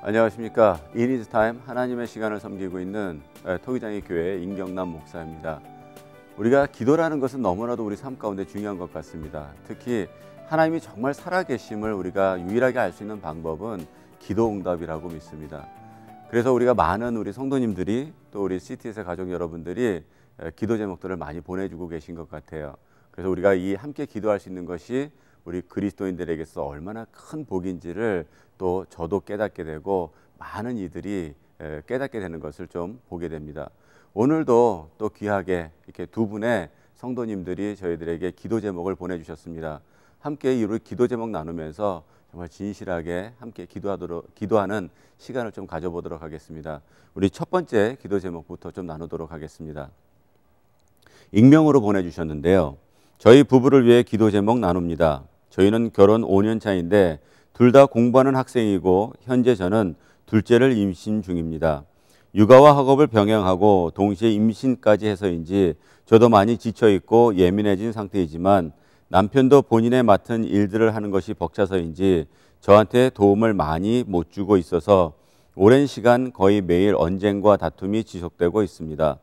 안녕하십니까. 이니즈 타임 하나님의 시간을 섬기고 있는 토기장의 교회 임경남 목사입니다. 우리가 기도라는 것은 너무나도 우리 삶 가운데 중요한 것 같습니다. 특히 하나님이 정말 살아계심을 우리가 유일하게 알 수 있는 방법은 기도 응답이라고 믿습니다. 그래서 우리가 많은 우리 성도님들이 또 우리 CTS 가족 여러분들이 기도 제목들을 많이 보내주고 계신 것 같아요. 그래서 우리가 이 함께 기도할 수 있는 것이 우리 그리스도인들에게서 얼마나 큰 복인지를 또 저도 깨닫게 되고 많은 이들이 깨닫게 되는 것을 좀 보게 됩니다. 오늘도 또 귀하게 이렇게 두 분의 성도님들이 저희들에게 기도 제목을 보내주셨습니다. 함께 우리 기도 제목 나누면서 정말 진실하게 함께 기도하는 시간을 좀 가져보도록 하겠습니다. 우리 첫 번째 기도 제목부터 좀 나누도록 하겠습니다. 익명으로 보내주셨는데요. 저희 부부를 위해 기도 제목 나눕니다. 저희는 결혼 5년 차인데 둘 다 공부하는 학생이고 현재 저는 둘째를 임신 중입니다. 육아와 학업을 병행하고 동시에 임신까지 해서인지 저도 많이 지쳐있고 예민해진 상태이지만 남편도 본인의 맡은 일들을 하는 것이 벅차서인지 저한테 도움을 많이 못 주고 있어서 오랜 시간 거의 매일 언쟁과 다툼이 지속되고 있습니다.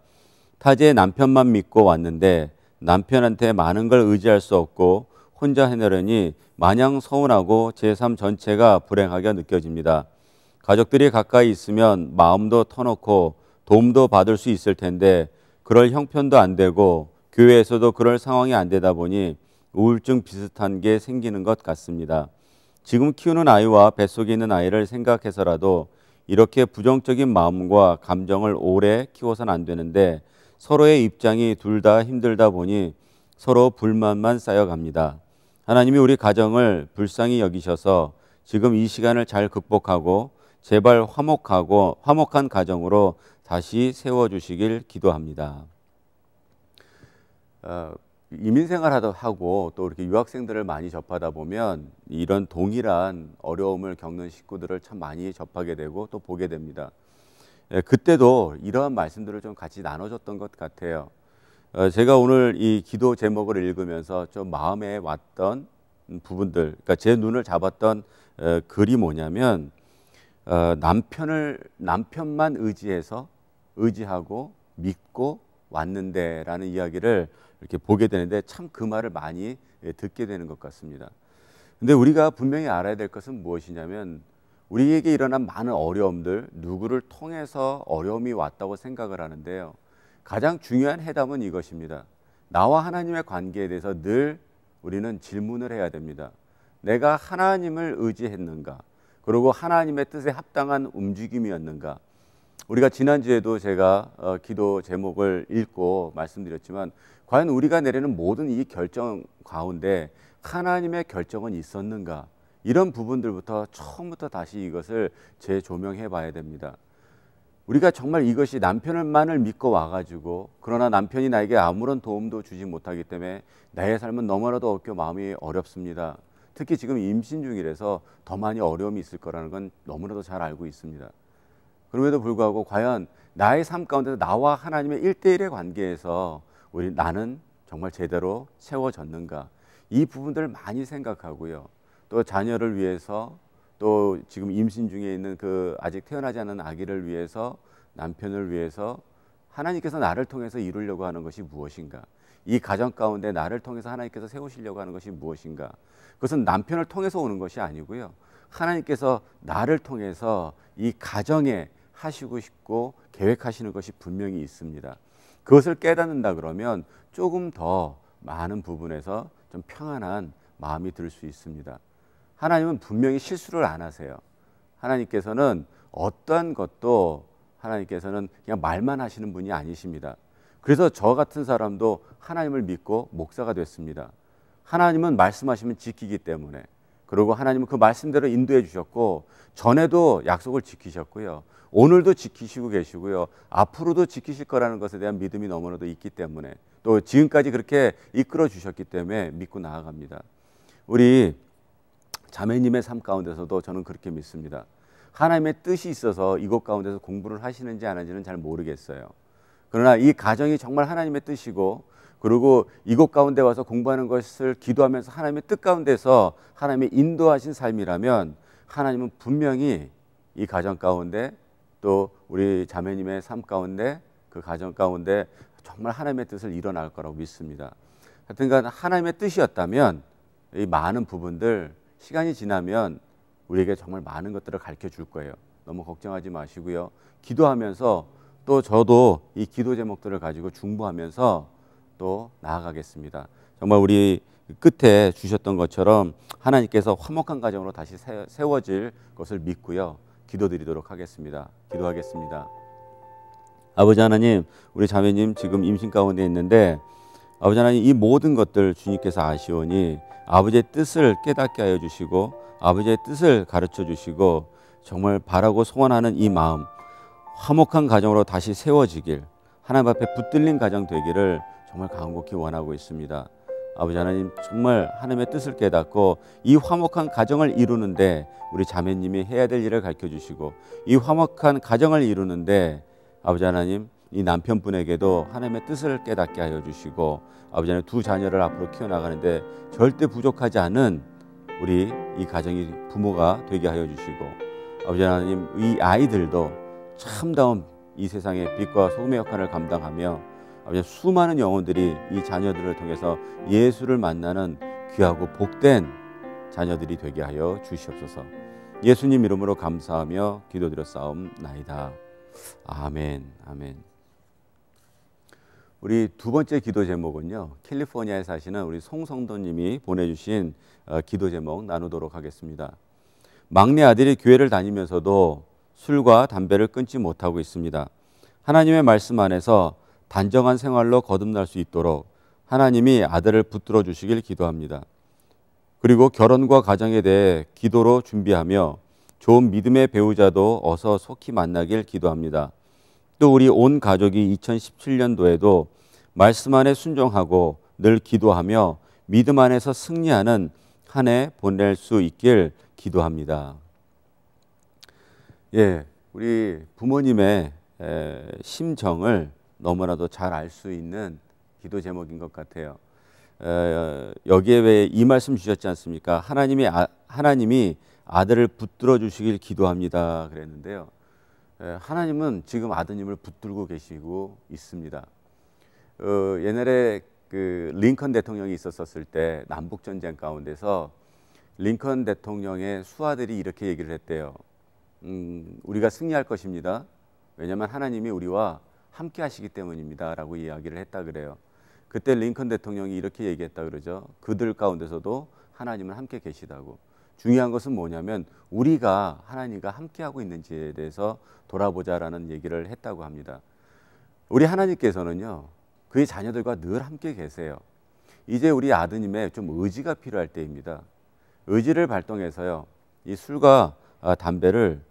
타지에 남편만 믿고 왔는데 남편한테 많은 걸 의지할 수 없고 혼자 해내려니 마냥 서운하고 제 삶 전체가 불행하게 느껴집니다. 가족들이 가까이 있으면 마음도 터놓고 도움도 받을 수 있을 텐데 그럴 형편도 안 되고 교회에서도 그럴 상황이 안 되다 보니 우울증 비슷한 게 생기는 것 같습니다. 지금 키우는 아이와 뱃속에 있는 아이를 생각해서라도 이렇게 부정적인 마음과 감정을 오래 키워서는 안 되는데 서로의 입장이 둘 다 힘들다 보니 서로 불만만 쌓여갑니다. 하나님이 우리 가정을 불쌍히 여기셔서 지금 이 시간을 잘 극복하고 제발 화목한 가정으로 다시 세워주시길 기도합니다. 이민생활 하고 또 이렇게 유학생들을 많이 접하다 보면 이런 동일한 어려움을 겪는 식구들을 참 많이 접하게 되고 또 보게 됩니다. 그때도 이러한 말씀들을 좀 같이 나눠줬던 것 같아요. 제가 오늘 이 기도 제목을 읽으면서 좀 마음에 왔던 부분들, 그러니까 제 눈을 잡았던 글이 뭐냐면 남편만 의지하고 믿고 왔는데라는 이야기를 이렇게 보게 되는데 참 그 말을 많이 듣게 되는 것 같습니다. 근데 우리가 분명히 알아야 될 것은 무엇이냐면 우리에게 일어난 많은 어려움들, 누구를 통해서 어려움이 왔다고 생각을 하는데요. 가장 중요한 해답은 이것입니다. 나와 하나님의 관계에 대해서 늘 우리는 질문을 해야 됩니다. 내가 하나님을 의지했는가? 그리고 하나님의 뜻에 합당한 움직임이었는가? 우리가 지난주에도 제가 기도 제목을 읽고 말씀드렸지만 과연 우리가 내리는 모든 이 결정 가운데 하나님의 결정은 있었는가? 이런 부분들부터 처음부터 다시 이것을 재조명해 봐야 됩니다. 우리가 정말 이것이 남편만을 믿고 와가지고 그러나 남편이 나에게 아무런 도움도 주지 못하기 때문에 나의 삶은 너무나도 어렵고 마음이 어렵습니다. 특히 지금 임신 중이라서 더 많이 어려움이 있을 거라는 건 너무나도 잘 알고 있습니다. 그럼에도 불구하고 과연 나의 삶 가운데 나와 하나님의 1대1의 관계에서 나는 정말 제대로 세워졌는가? 이 부분들을 많이 생각하고요. 또 자녀를 위해서 또 지금 임신 중에 있는 그 아직 태어나지 않은 아기를 위해서 남편을 위해서 하나님께서 나를 통해서 이루려고 하는 것이 무엇인가? 이 가정 가운데 나를 통해서 하나님께서 세우시려고 하는 것이 무엇인가? 그것은 남편을 통해서 오는 것이 아니고요. 하나님께서 나를 통해서 이 가정에 하시고 싶고 계획하시는 것이 분명히 있습니다. 그것을 깨닫는다 그러면 조금 더 많은 부분에서 좀 평안한 마음이 들 수 있습니다. 하나님은 분명히 실수를 안 하세요. 하나님께서는 어떠한 것도 하나님께서는 그냥 말만 하시는 분이 아니십니다. 그래서 저 같은 사람도 하나님을 믿고 목사가 됐습니다. 하나님은 말씀하시면 지키기 때문에, 그리고 하나님은 그 말씀대로 인도해 주셨고 전에도 약속을 지키셨고요. 오늘도 지키시고 계시고요. 앞으로도 지키실 거라는 것에 대한 믿음이 너무나도 있기 때문에 또 지금까지 그렇게 이끌어 주셨기 때문에 믿고 나아갑니다. 우리 자매님의 삶 가운데서도 저는 그렇게 믿습니다. 하나님의 뜻이 있어서 이곳 가운데서 공부를 하시는지 안 하는지는 잘 모르겠어요. 그러나 이 가정이 정말 하나님의 뜻이고 그리고 이곳 가운데 와서 공부하는 것을 기도하면서 하나님의 뜻 가운데서 하나님의 인도하신 삶이라면 하나님은 분명히 이 가정 가운데 또 우리 자매님의 삶 가운데 그 가정 가운데 정말 하나님의 뜻을 일어날 거라고 믿습니다. 하여튼간 하나님의 뜻이었다면 이 많은 부분들 시간이 지나면 우리에게 정말 많은 것들을 가르쳐 줄 거예요. 너무 걱정하지 마시고요. 기도하면서 또 저도 이 기도 제목들을 가지고 중보하면서 또 나아가겠습니다. 정말 우리 끝에 주셨던 것처럼 하나님께서 화목한 가정으로 다시 세워질 것을 믿고요. 기도드리도록 하겠습니다. 기도하겠습니다. 아버지 하나님, 우리 자매님 지금 임신 가운데 있는데 아버지 하나님, 이 모든 것들 주님께서 아시오니 아버지의 뜻을 깨닫게 하여 주시고 아버지의 뜻을 가르쳐 주시고 정말 바라고 소원하는 이 마음, 화목한 가정으로 다시 세워지길, 하나님 앞에 붙들린 가정 되기를 정말 간곡히 원하고 있습니다. 아버지 하나님, 정말 하나님의 뜻을 깨닫고 이 화목한 가정을 이루는데 우리 자매님이 해야 될 일을 가르쳐 주시고 이 화목한 가정을 이루는데 아버지 하나님, 이 남편분에게도 하나님의 뜻을 깨닫게 하여 주시고 아버지 하나님, 두 자녀를 앞으로 키워나가는데 절대 부족하지 않은 우리 이 가정이 부모가 되게 하여 주시고 아버지 하나님, 이 아이들도 참다운 이 세상의 빛과 소금의 역할을 감당하며 아버지 수많은 영혼들이 이 자녀들을 통해서 예수를 만나는 귀하고 복된 자녀들이 되게 하여 주시옵소서. 예수님 이름으로 감사하며 기도드렸사옵나이다. 아멘. 아멘. 우리 두 번째 기도 제목은요, 캘리포니아에 사시는 우리 송성도님이 보내주신 기도 제목 나누도록 하겠습니다. 막내 아들이 교회를 다니면서도 술과 담배를 끊지 못하고 있습니다. 하나님의 말씀 안에서 단정한 생활로 거듭날 수 있도록 하나님이 아들을 붙들어 주시길 기도합니다. 그리고 결혼과 가정에 대해 기도로 준비하며 좋은 믿음의 배우자도 어서 속히 만나길 기도합니다. 또 우리 온 가족이 2017년도에도 말씀 안에 순종하고 늘 기도하며 믿음 안에서 승리하는 한 해 보낼 수 있길 기도합니다. 예, 우리 부모님의 심정을 너무나도 잘 알 수 있는 기도 제목인 것 같아요. 여기에 왜 이 말씀 주셨지 않습니까? 하나님이 아들을 붙들어 주시길 기도합니다 그랬는데요. 하나님은 지금 아드님을 붙들고 계시고 있습니다. 옛날에 그 링컨 대통령이 있었을 때 남북 전쟁 가운데서 링컨 대통령의 수하들이 이렇게 얘기를 했대요. 우리가 승리할 것입니다. 왜냐하면 하나님이 우리와 함께 하시기 때문입니다 라고 이야기를 했다 그래요. 그때 링컨 대통령이 이렇게 얘기했다 그러죠. 그들 가운데서도 하나님은 함께 계시다고. 중요한 것은 뭐냐면 우리가 하나님과 함께하고 있는지에 대해서 돌아보자라는 얘기를 했다고 합니다. 우리 하나님께서는요, 그의 자녀들과 늘 함께 계세요. 이제 우리 아드님의 좀 의지가 필요할 때입니다. 의지를 발동해서요, 이 술과 담배를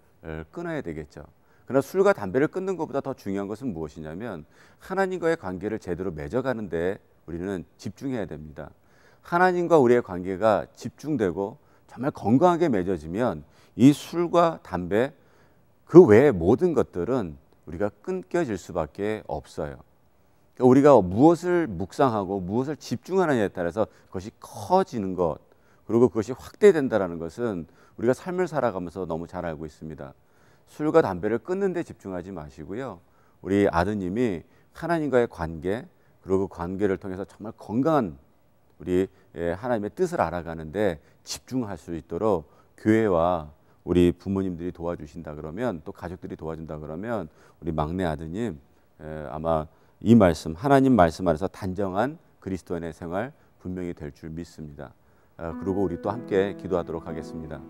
끊어야 되겠죠. 그러나 술과 담배를 끊는 것보다 더 중요한 것은 무엇이냐면 하나님과의 관계를 제대로 맺어가는 데 우리는 집중해야 됩니다. 하나님과 우리의 관계가 집중되고 정말 건강하게 맺어지면 이 술과 담배 그 외의 모든 것들은 우리가 끊겨질 수밖에 없어요. 그러니까 우리가 무엇을 묵상하고 무엇을 집중하느냐에 따라서 그것이 커지는 것, 그리고 그것이 확대된다는 것은 우리가 삶을 살아가면서 너무 잘 알고 있습니다. 술과 담배를 끊는 데 집중하지 마시고요. 우리 아드님이 하나님과의 관계, 그리고 그 관계를 통해서 정말 건강한 우리 하나님의 뜻을 알아가는데 집중할 수 있도록 교회와 우리 부모님들이 도와주신다 그러면, 또 가족들이 도와준다 그러면 우리 막내 아드님 아마 이 말씀, 하나님 말씀 안에서 단정한 그리스도인의 생활 분명히 될 줄 믿습니다. 그리고 우리 또 함께 기도하도록 하겠습니다.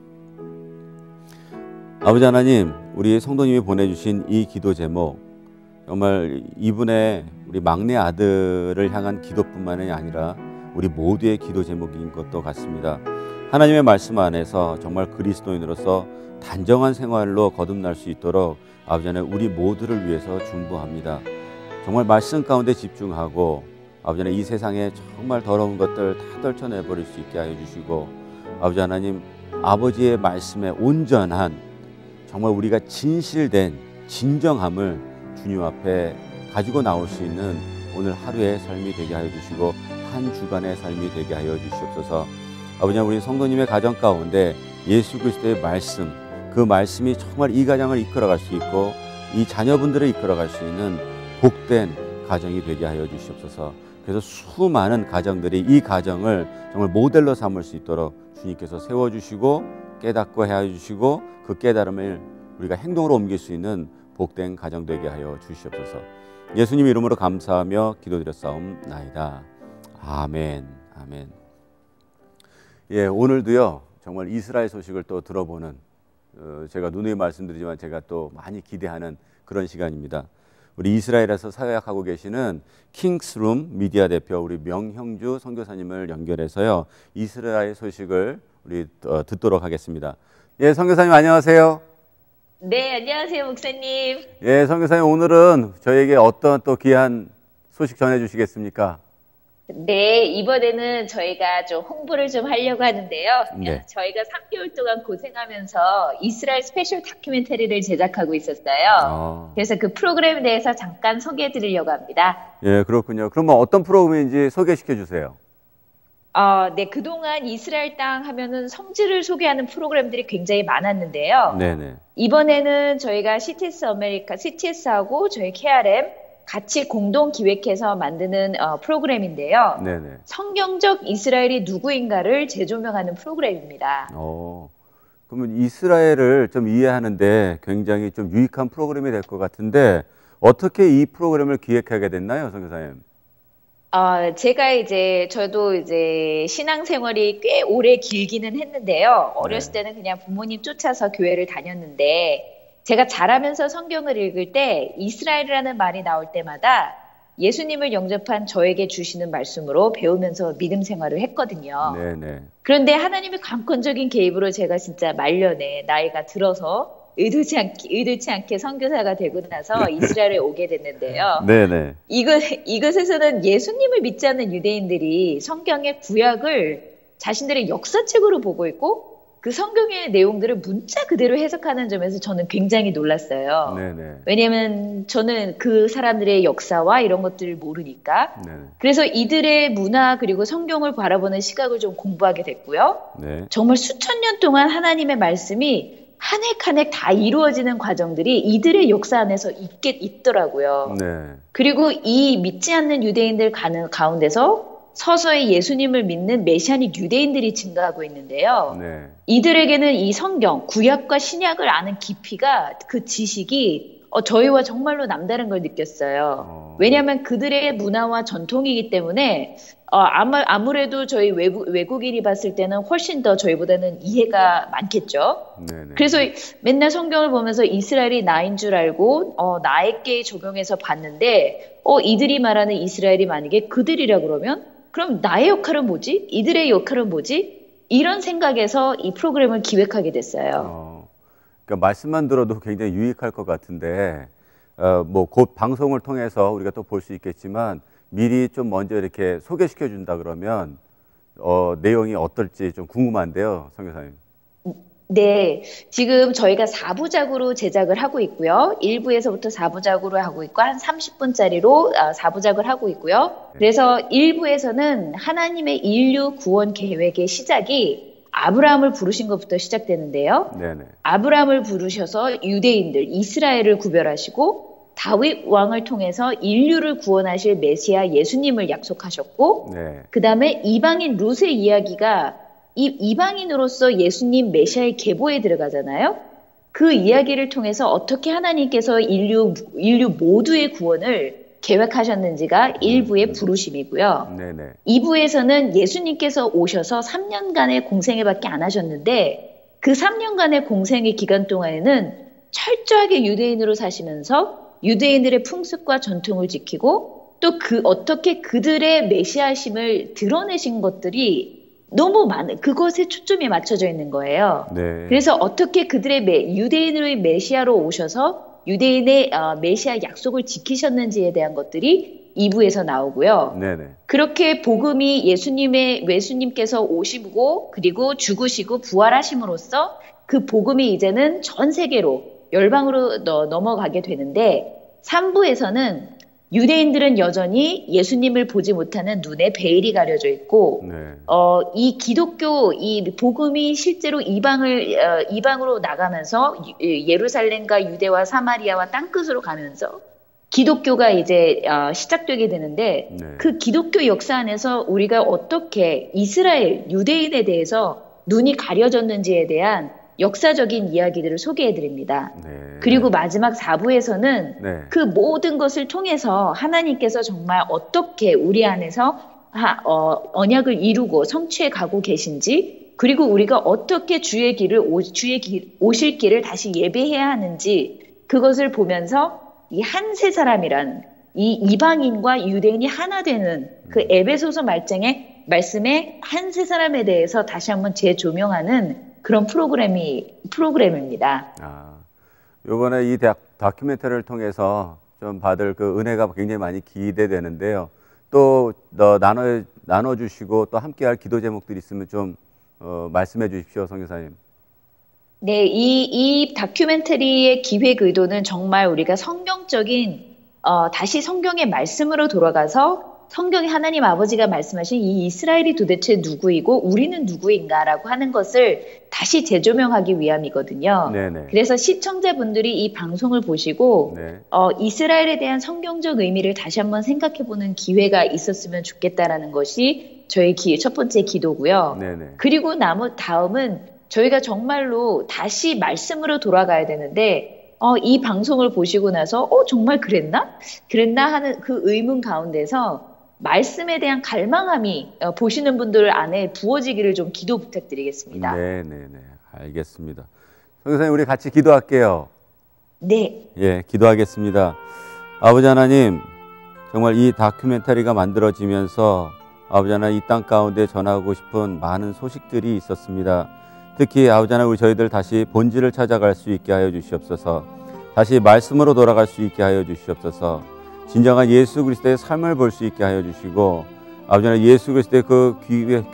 아버지 하나님, 우리 성도님이 보내주신 이 기도 제목, 정말 이분의 우리 막내 아들을 향한 기도뿐만이 아니라 우리 모두의 기도 제목인 것도 같습니다. 하나님의 말씀 안에서 정말 그리스도인으로서 단정한 생활로 거듭날 수 있도록 아버지 하나님, 우리 모두를 위해서 중보합니다. 정말 말씀 가운데 집중하고 아버지 하나님, 이 세상에 정말 더러운 것들 다 떨쳐내버릴 수 있게 하여 주시고, 아버지 하나님, 아버지의 말씀에 온전한 정말 우리가 진실된 진정함을 주님 앞에 가지고 나올 수 있는 오늘 하루의 삶이 되게 하여 주시고 한 주간의 삶이 되게 하여 주시옵소서. 아버지, 우리 성도님의 가정 가운데 예수 그리스도의 말씀, 그 말씀이 정말 이 가정을 이끌어갈 수 있고 이 자녀분들을 이끌어갈 수 있는 복된 가정이 되게 하여 주시옵소서. 그래서 수많은 가정들이 이 가정을 정말 모델로 삼을 수 있도록 주님께서 세워주시고 깨닫고 해주시고 그 깨달음을 우리가 행동으로 옮길 수 있는 복된 가정 되게 하여 주시옵소서. 예수님 이름으로 감사하며 기도드렸사옵나이다. 아멘. 아멘. 예, 오늘도요 정말 이스라엘 소식을 또 들어보는 제가 누누이 말씀드리지만 제가 또 많이 기대하는 그런 시간입니다. 우리 이스라엘에서 사역하고 계시는 킹스룸 미디어 대표 우리 명형주 선교사님을 연결해서요 이스라엘 소식을 우리 듣도록 하겠습니다. 예, 선교사님 안녕하세요. 네, 안녕하세요, 목사님. 예, 선교사님 오늘은 저에게 어떤 또 귀한 소식 전해주시겠습니까? 네, 이번에는 저희가 좀 홍보를 좀 하려고 하는데요. 네. 저희가 3개월 동안 고생하면서 이스라엘 스페셜 다큐멘터리를 제작하고 있었어요. 그래서 그 프로그램에 대해서 잠깐 소개해 드리려고 합니다. 예, 그렇군요. 그러면 어떤 프로그램인지 소개시켜 주세요. 네, 그동안 이스라엘 땅 하면은 성지를 소개하는 프로그램들이 굉장히 많았는데요. 네네. 이번에는 저희가 CTS 아메리카, CTS하고 저희 KRM 같이 공동 기획해서 만드는 프로그램인데요. 네네. 성경적 이스라엘이 누구인가를 재조명하는 프로그램입니다. 그러면 이스라엘을 좀 이해하는데 굉장히 좀 유익한 프로그램이 될 것 같은데 어떻게 이 프로그램을 기획하게 됐나요, 선교사님? 저도 신앙생활이 꽤 오래 길기는 했는데요. 어렸을 때는 그냥 부모님 쫓아서 교회를 다녔는데, 제가 자라면서 성경을 읽을 때 이스라엘이라는 말이 나올 때마다 예수님을 영접한 저에게 주시는 말씀으로 배우면서 믿음 생활을 했거든요. 네네. 그런데 하나님의 강권적인 개입으로 제가 진짜 말년에 나이가 들어서 의도치 않게 선교사가 되고 나서 이스라엘에 오게 됐는데요. 네네. 이것에서는 예수님을 믿지 않는 유대인들이 성경의 구약을 자신들의 역사책으로 보고 있고 그 성경의 내용들을 문자 그대로 해석하는 점에서 저는 굉장히 놀랐어요. 네네. 왜냐하면 저는 그 사람들의 역사와 이런 것들을 모르니까. 네네. 그래서 이들의 문화 그리고 성경을 바라보는 시각을 좀 공부하게 됐고요. 네. 정말 수천 년 동안 하나님의 말씀이 한 획 한 획 다 이루어지는 과정들이 이들의 역사 안에서 있더라고요. 네. 그리고 이 믿지 않는 유대인들 가운데서 서서히 예수님을 믿는 메시아닉 유대인들이 증가하고 있는데요. 네. 이들에게는 이 성경, 구약과 신약을 아는 깊이가 그 지식이 저희와 정말로 남다른 걸 느꼈어요. 왜냐하면 그들의 문화와 전통이기 때문에 아무래도 저희 외국인이 봤을 때는 훨씬 더 저희보다는 이해가 많겠죠. 네네. 그래서 맨날 성경을 보면서 이스라엘이 나인 줄 알고 나에게 적용해서 봤는데 이들이 말하는 이스라엘이 만약에 그들이라 그럼 나의 역할은 뭐지? 이들의 역할은 뭐지? 이런 생각에서 이 프로그램을 기획하게 됐어요. 그러니까 말씀만 들어도 굉장히 유익할 것 같은데 뭐 곧 방송을 통해서 우리가 또 볼 수 있겠지만 미리 좀 먼저 이렇게 소개시켜 준다 그러면 내용이 어떨지 좀 궁금한데요, 선교사님. 네, 지금 저희가 4부작으로 제작을 하고 있고요. 1부에서부터 4부작으로 하고 있고 한 30분짜리로 4부작을 하고 있고요. 그래서 1부에서는 하나님의 인류 구원 계획의 시작이 아브라함을 부르신 것부터 시작되는데요. 네네. 아브라함을 부르셔서 유대인들, 이스라엘을 구별하시고 다윗 왕을 통해서 인류를 구원하실 메시아 예수님을 약속하셨고 네. 그 다음에 이방인 룻의 이야기가 이방인으로서 예수님 메시아의 계보에 들어가잖아요. 그 이야기를 통해서 어떻게 하나님께서 인류 모두의 구원을 계획하셨는지가 1부의 부르심이고요. 네네. 2부에서는 예수님께서 오셔서 3년간의 공생애밖에 안 하셨는데 그 3년간의 공생애 기간 동안에는 철저하게 유대인으로 사시면서 유대인들의 풍습과 전통을 지키고 또 어떻게 그들의 메시아심을 드러내신 것들이 너무 많은 그것에 초점이 맞춰져 있는 거예요. 네. 그래서 어떻게 그들의 유대인의 메시아로 오셔서 유대인의 메시아 약속을 지키셨는지에 대한 것들이 2부에서 나오고요. 네네. 그렇게 복음이 예수님께서 오시고 그리고 죽으시고 부활하심으로써 그 복음이 이제는 전 세계로 열방으로 넘어가게 되는데 3부에서는 유대인들은 여전히 예수님을 보지 못하는 눈에 베일이 가려져 있고, 네. 이 기독교, 이 복음이 실제로 이방으로 나가면서 예루살렘과 유대와 사마리아와 땅끝으로 가면서 기독교가 이제 시작되게 되는데, 네. 그 기독교 역사 안에서 우리가 어떻게 이스라엘, 유대인에 대해서 눈이 가려졌는지에 대한 역사적인 이야기들을 소개해 드립니다. 네. 그리고 마지막 4부에서는 네. 그 모든 것을 통해서 하나님께서 정말 어떻게 우리 안에서 언약을 이루고 성취해 가고 계신지, 그리고 우리가 어떻게 오실 길을 다시 예배해야 하는지, 그것을 보면서 이 한 세 사람이란 이 이방인과 유대인이 하나 되는 그 에베소서 말씀의 한 세 사람에 대해서 다시 한번 재조명하는 그런 프로그램입니다. 요번에 이 다큐멘터리를 통해서 좀 받을 그 은혜가 굉장히 많이 기대되는데요. 또 나눠주시고 또 함께할 기도 제목들이 있으면 좀 말씀해 주십시오, 선교사님. 네, 이 다큐멘터리의 기획 의도는 정말 우리가 성경적인 다시 성경의 말씀으로 돌아가서 성경의 하나님 아버지가 말씀하신 이 이스라엘이 도대체 누구이고 우리는 누구인가라고 하는 것을 다시 재조명하기 위함이거든요. 네네. 그래서 시청자분들이 이 방송을 보시고 네. 이스라엘에 대한 성경적 의미를 다시 한번 생각해보는 기회가 있었으면 좋겠다라는 것이 저희 첫 번째 기도고요. 네네. 그리고 다음은 저희가 정말로 다시 말씀으로 돌아가야 되는데 이 방송을 보시고 나서 정말 그랬나 하는 그 의문 가운데서 말씀에 대한 갈망함이 보시는 분들 안에 부어지기를 좀 기도 부탁드리겠습니다. 네네네. 알겠습니다. 선교사님, 우리 같이 기도할게요. 네. 예, 기도하겠습니다. 아버지 하나님, 정말 이 다큐멘터리가 만들어지면서 아버지 하나님, 이 땅 가운데 전하고 싶은 많은 소식들이 있었습니다. 특히 아버지 하나님, 우리 저희들 다시 본질을 찾아갈 수 있게 하여 주시옵소서. 다시 말씀으로 돌아갈 수 있게 하여 주시옵소서. 진정한 예수 그리스도의 삶을 볼 수 있게 하여 주시고, 아버지 하나님, 예수 그리스도의 그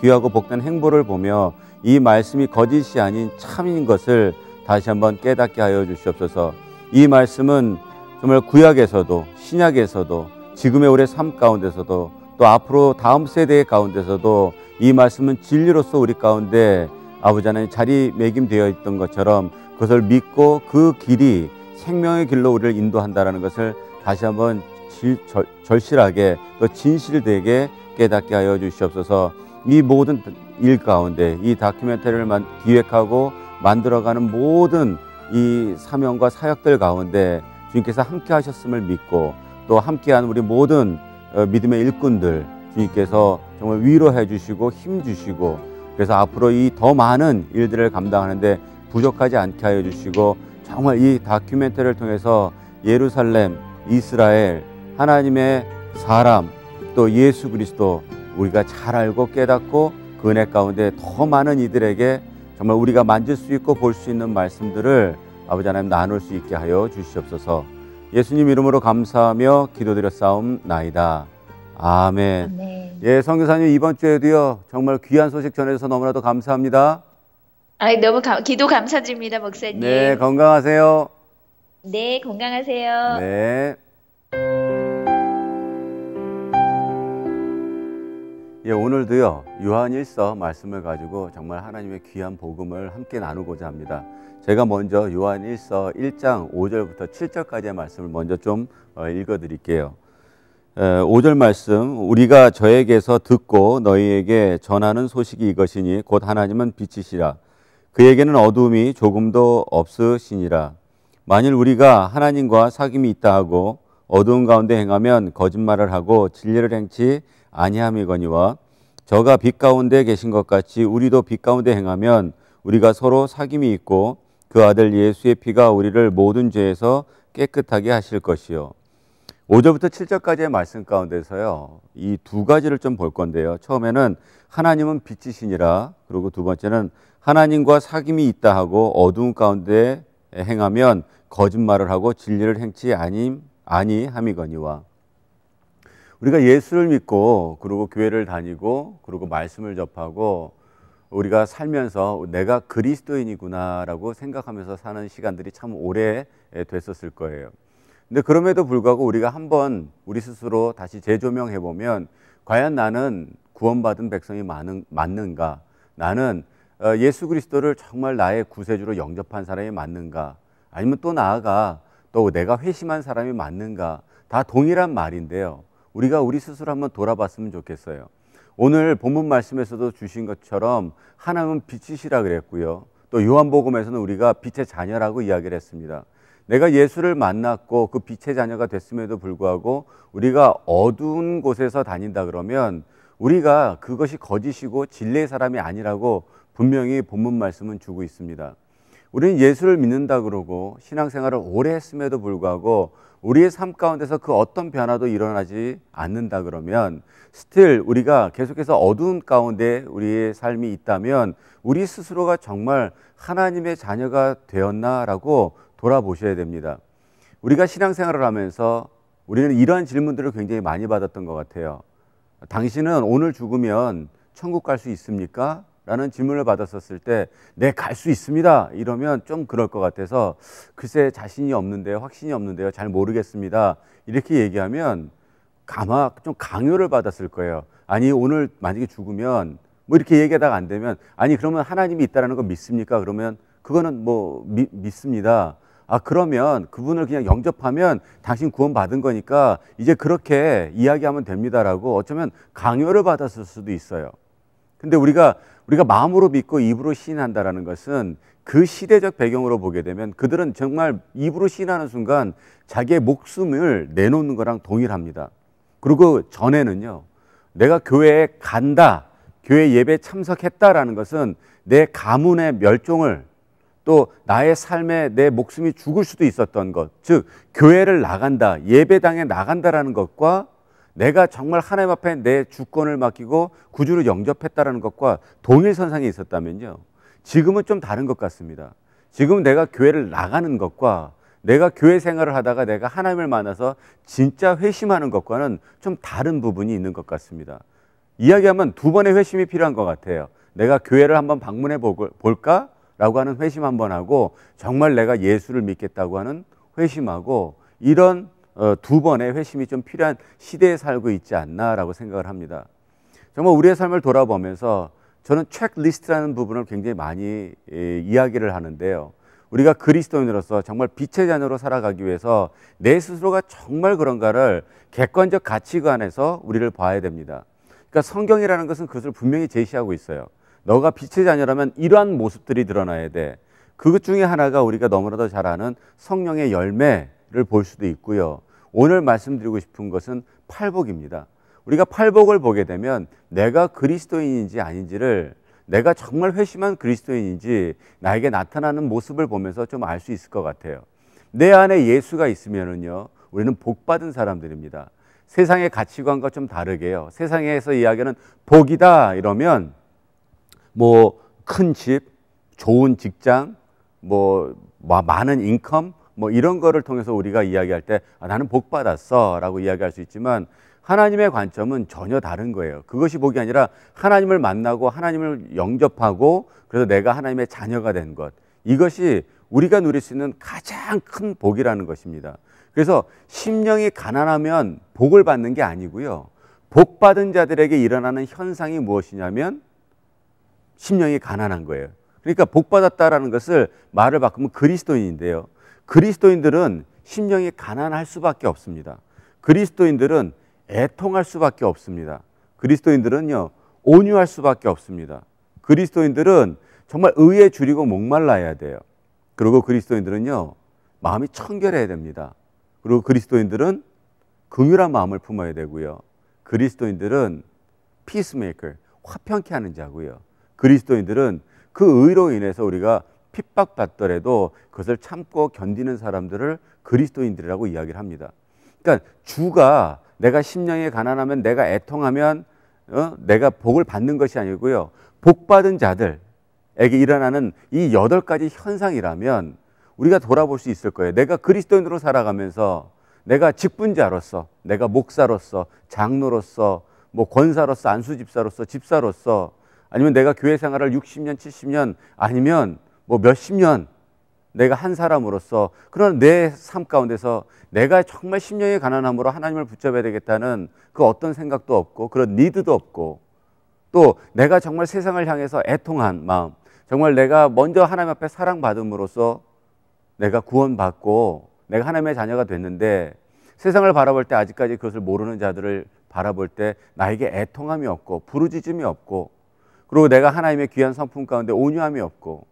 귀하고 복된 행보를 보며 이 말씀이 거짓이 아닌 참인 것을 다시 한번 깨닫게 하여 주시옵소서. 이 말씀은 정말 구약에서도 신약에서도 지금의 우리의 삶 가운데서도 또 앞으로 다음 세대 가운데서도 이 말씀은 진리로서 우리 가운데 아버지 하나님 자리매김되어 있던 것처럼 그것을 믿고 그 길이 생명의 길로 우리를 인도한다는 것을 다시 한번 절실하게 또 진실되게 깨닫게 하여 주시옵소서. 이 모든 일 가운데 이 다큐멘터리를 기획하고 만들어가는 모든 이 사명과 사역들 가운데 주님께서 함께 하셨음을 믿고 또 함께한 우리 모든 믿음의 일꾼들 주님께서 정말 위로해 주시고 힘 주시고, 그래서 앞으로 이 더 많은 일들을 감당하는데 부족하지 않게 하여 주시고, 정말 이 다큐멘터리를 통해서 예루살렘, 이스라엘, 하나님의 사람, 또 예수 그리스도 우리가 잘 알고 깨닫고 그 은혜 가운데 더 많은 이들에게 정말 우리가 만질 수 있고 볼 수 있는 말씀들을 아버지 하나님 나눌 수 있게 하여 주시옵소서. 예수님 이름으로 감사하며 기도드렸사옵나이다. 아멘. 아멘. 예, 선교사님, 이번 주에도요 정말 귀한 소식 전해주셔서 너무나도 감사합니다. 너무 기도 감사드립니다, 목사님. 네, 건강하세요. 네, 건강하세요. 네. 예, 오늘도요 요한일서 말씀을 가지고 정말 하나님의 귀한 복음을 함께 나누고자 합니다. 제가 먼저 요한일서 1장 5절부터 7절까지의 말씀을 먼저 좀 읽어드릴게요. 5절 말씀, 우리가 저에게서 듣고 너희에게 전하는 소식이 이것이니 곧 하나님은 빛이시라. 그에게는 어두움이 조금도 없으시니라. 만일 우리가 하나님과 사귐이 있다 하고 어두운 가운데 행하면 거짓말을 하고 진리를 행치 아니함이거니와, 저가 빛 가운데 계신 것 같이 우리도 빛 가운데 행하면 우리가 서로 사귐이 있고 그 아들 예수의 피가 우리를 모든 죄에서 깨끗하게 하실 것이요. 5절부터 7절까지의 말씀 가운데서요 이 두 가지를 좀 볼 건데요. 처음에는 하나님은 빛이시니라, 그리고 두 번째는 하나님과 사귐이 있다 하고 어두운 가운데 행하면 거짓말을 하고 진리를 행치 아니함이거니와. 우리가 예수를 믿고 그리고 교회를 다니고 그리고 말씀을 접하고 우리가 살면서 내가 그리스도인이구나라고 생각하면서 사는 시간들이 참 오래 됐었을 거예요. 근데 그럼에도 불구하고 우리가 한번 우리 스스로 다시 재조명해 보면 과연 나는 구원받은 백성이 맞는가? 나는 예수 그리스도를 정말 나의 구세주로 영접한 사람이 맞는가? 아니면 또 나아가 또 내가 회심한 사람이 맞는가? 다 동일한 말인데요. 우리가 우리 스스로 한번 돌아봤으면 좋겠어요. 오늘 본문 말씀에서도 주신 것처럼 하나님은 빛이시라 그랬고요. 또 요한복음에서는 우리가 빛의 자녀라고 이야기를 했습니다. 내가 예수를 만났고 그 빛의 자녀가 됐음에도 불구하고 우리가 어두운 곳에서 다닌다 그러면 우리가 그것이 거짓이고 진리의 사람이 아니라고 분명히 본문 말씀은 주고 있습니다. 우리는 예수를 믿는다 그러고 신앙생활을 오래 했음에도 불구하고 우리의 삶 가운데서 그 어떤 변화도 일어나지 않는다 그러면 스틸 우리가 계속해서 어두운 가운데 우리의 삶이 있다면 우리 스스로가 정말 하나님의 자녀가 되었나라고 돌아보셔야 됩니다. 우리가 신앙생활을 하면서 우리는 이러한 질문들을 굉장히 많이 받았던 것 같아요. 당신은 오늘 죽으면 천국 갈 수 있습니까? 라는 질문을 받았었을 때 네, 갈 수 있습니다. 이러면 좀 그럴 것 같아서 글쎄 자신이 없는데요. 확신이 없는데요. 잘 모르겠습니다. 이렇게 얘기하면 아마 좀 강요를 받았을 거예요. 아니 오늘 만약에 죽으면 뭐 이렇게 얘기하다가 안 되면 아니 그러면 하나님이 있다는 거 믿습니까? 그러면 그거는 뭐 믿습니다. 아 그러면 그분을 그냥 영접하면 당신 구원받은 거니까 이제 그렇게 이야기하면 됩니다라고 어쩌면 강요를 받았을 수도 있어요. 근데 우리가 마음으로 믿고 입으로 시인한다라는 것은 그 시대적 배경으로 보게 되면 그들은 정말 입으로 시인하는 순간 자기의 목숨을 내놓는 거랑 동일합니다. 그리고 전에는요, 내가 교회에 간다, 교회 예배에 참석했다라는 것은 내 가문의 멸종을 또 나의 삶에 내 목숨이 죽을 수도 있었던 것, 즉 교회를 나간다, 예배당에 나간다라는 것과 내가 정말 하나님 앞에 내 주권을 맡기고 구주를 영접했다라는 것과 동일선상에 있었다면요, 지금은 좀 다른 것 같습니다. 지금 내가 교회를 나가는 것과 내가 교회 생활을 하다가 내가 하나님을 만나서 진짜 회심하는 것과는 좀 다른 부분이 있는 것 같습니다. 이야기하면 두 번의 회심이 필요한 것 같아요. 내가 교회를 한번 방문해 볼까? 라고 하는 회심 한번 하고 정말 내가 예수를 믿겠다고 하는 회심하고 이런 두 번의 회심이 좀 필요한 시대에 살고 있지 않나라고 생각을 합니다. 정말 우리의 삶을 돌아보면서 저는 체크리스트라는 부분을 굉장히 많이 이야기를 하는데요. 우리가 그리스도인으로서 정말 빛의 자녀로 살아가기 위해서 내 스스로가 정말 그런가를 객관적 가치관에서 우리를 봐야 됩니다. 그러니까 성경이라는 것은 그것을 분명히 제시하고 있어요. 너가 빛의 자녀라면 이러한 모습들이 드러나야 돼. 그것 중에 하나가 우리가 너무나도 잘 아는 성령의 열매를 볼 수도 있고요. 오늘 말씀드리고 싶은 것은 팔복입니다. 우리가 팔복을 보게 되면 내가 그리스도인인지 아닌지를 내가 정말 회심한 그리스도인인지 나에게 나타나는 모습을 보면서 좀 알 수 있을 것 같아요. 내 안에 예수가 있으면은요, 우리는 복받은 사람들입니다. 세상의 가치관과 좀 다르게요. 세상에서 이야기하는 복이다 이러면 뭐 큰 집, 좋은 직장, 뭐 많은 인컴, 뭐 이런 거를 통해서 우리가 이야기할 때 나는 복 받았어 라고 이야기할 수 있지만 하나님의 관점은 전혀 다른 거예요. 그것이 복이 아니라 하나님을 만나고 하나님을 영접하고 그래서 내가 하나님의 자녀가 된 것, 이것이 우리가 누릴 수 있는 가장 큰 복이라는 것입니다. 그래서 심령이 가난하면 복을 받는 게 아니고요, 복 받은 자들에게 일어나는 현상이 무엇이냐면 심령이 가난한 거예요. 그러니까 복 받았다라는 것을 말을 바꾸면 그리스도인인데요, 그리스도인들은 심령이 가난할 수밖에 없습니다. 그리스도인들은 애통할 수밖에 없습니다. 그리스도인들은요, 온유할 수밖에 없습니다. 그리스도인들은 정말 의에 줄이고 목말라야 돼요. 그리고 그리스도인들은요, 마음이 청결해야 됩니다. 그리고 그리스도인들은 긍휼한 마음을 품어야 되고요. 그리스도인들은 피스메이커, 화평케 하는 자고요. 그리스도인들은 그 의로 인해서 우리가 핍박받더라도 그것을 참고 견디는 사람들을 그리스도인들이라고 이야기를 합니다. 그러니까 주가 내가 심령이 가난하면 내가 애통하면 내가 복을 받는 것이 아니고요, 복받은 자들에게 일어나는 이 8가지 현상이라면 우리가 돌아볼 수 있을 거예요. 내가 그리스도인으로 살아가면서 내가 직분자로서, 내가 목사로서, 장로로서, 뭐 권사로서, 안수집사로서, 집사로서, 아니면 내가 교회 생활을 60년, 70년 아니면 뭐 몇십 년 내가 한 사람으로서 그런 내 삶 가운데서 내가 정말 심령의 가난함으로 하나님을 붙잡아야 되겠다는 그 어떤 생각도 없고 그런 니드도 없고 또 내가 정말 세상을 향해서 애통한 마음, 정말 내가 먼저 하나님 앞에 사랑받음으로써 내가 구원받고 내가 하나님의 자녀가 됐는데 세상을 바라볼 때 아직까지 그것을 모르는 자들을 바라볼 때 나에게 애통함이 없고 부르짖음이 없고 그리고 내가 하나님의 귀한 성품 가운데 온유함이 없고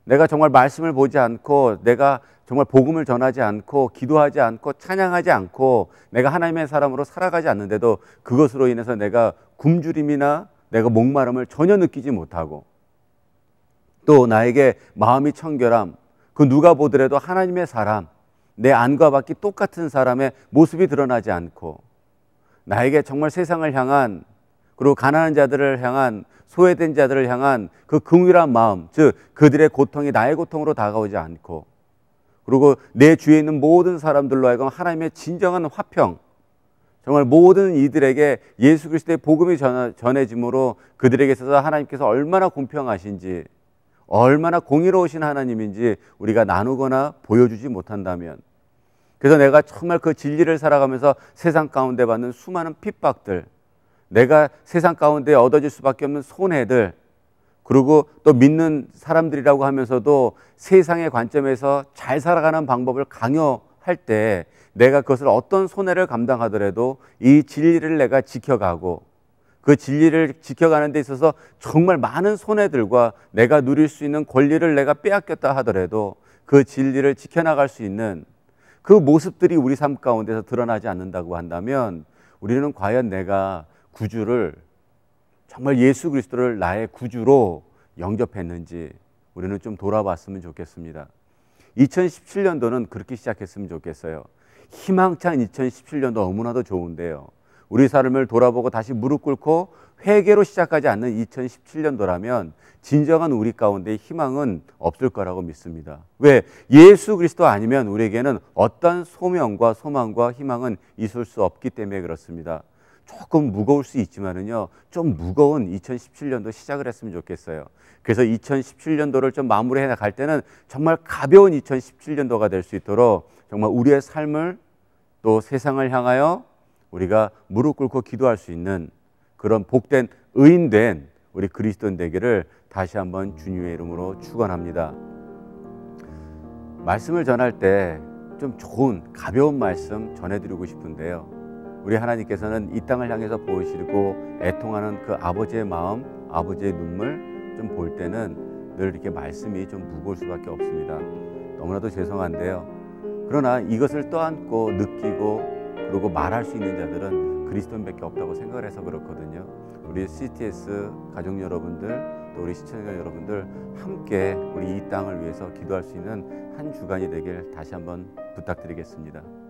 내가 정말 말씀을 보지 않고 내가 정말 복음을 전하지 않고 기도하지 않고 찬양하지 않고 내가 하나님의 사람으로 살아가지 않는데도 그것으로 인해서 내가 굶주림이나 내가 목마름을 전혀 느끼지 못하고 또 나에게 마음이 청결함, 그 누가 보더라도 하나님의 사람, 내 안과 밖이 똑같은 사람의 모습이 드러나지 않고 나에게 정말 세상을 향한 그리고 가난한 자들을 향한 소외된 자들을 향한 그 긍휼한 마음, 즉 그들의 고통이 나의 고통으로 다가오지 않고 그리고 내 주위에 있는 모든 사람들로 하여금 하나님의 진정한 화평, 정말 모든 이들에게 예수 그리스도의 복음이 전해짐으로 그들에게 있어서 하나님께서 얼마나 공평하신지 얼마나 공의로우신 하나님인지 우리가 나누거나 보여주지 못한다면 그래서 내가 정말 그 진리를 살아가면서 세상 가운데 받는 수많은 핍박들, 내가 세상 가운데 얻어질 수밖에 없는 손해들, 그리고 또 믿는 사람들이라고 하면서도 세상의 관점에서 잘 살아가는 방법을 강요할 때 내가 그것을 어떤 손해를 감당하더라도 이 진리를 내가 지켜가고 그 진리를 지켜가는 데 있어서 정말 많은 손해들과 내가 누릴 수 있는 권리를 내가 빼앗겼다 하더라도 그 진리를 지켜나갈 수 있는 그 모습들이 우리 삶 가운데서 드러나지 않는다고 한다면 우리는 과연 내가 구주를 정말 예수 그리스도를 나의 구주로 영접했는지 우리는 좀 돌아봤으면 좋겠습니다. 2017년도는 그렇게 시작했으면 좋겠어요. 희망찬 2017년도 너무나도 좋은데요. 우리 삶을 돌아보고 다시 무릎 꿇고 회개로 시작하지 않는 2017년도라면 진정한 우리 가운데 희망은 없을 거라고 믿습니다. 왜? 예수 그리스도 아니면 우리에게는 어떤 소명과 소망과 희망은 있을 수 없기 때문에 그렇습니다. 조금 무거울 수 있지만은요, 좀 무거운 2017년도 시작을 했으면 좋겠어요. 그래서 2017년도를 좀 마무리해 나갈 때는 정말 가벼운 2017년도가 될 수 있도록 정말 우리의 삶을 또 세상을 향하여 우리가 무릎 꿇고 기도할 수 있는 그런 복된 의인된 우리 그리스도인 되기를 다시 한번 주님의 이름으로 축원합니다. 말씀을 전할 때 좀 좋은 가벼운 말씀 전해드리고 싶은데요. 우리 하나님께서는 이 땅을 향해서 보시고 애통하는 그 아버지의 마음, 아버지의 눈물 좀 볼 때는 늘 이렇게 말씀이 좀 무거울 수밖에 없습니다. 너무나도 죄송한데요. 그러나 이것을 떠안고 느끼고 그리고 말할 수 있는 자들은 그리스도인밖에 없다고 생각을 해서 그렇거든요. 우리 CTS 가족 여러분들 또 우리 시청자 여러분들 함께 우리 이 땅을 위해서 기도할 수 있는 한 주간이 되길 다시 한번 부탁드리겠습니다.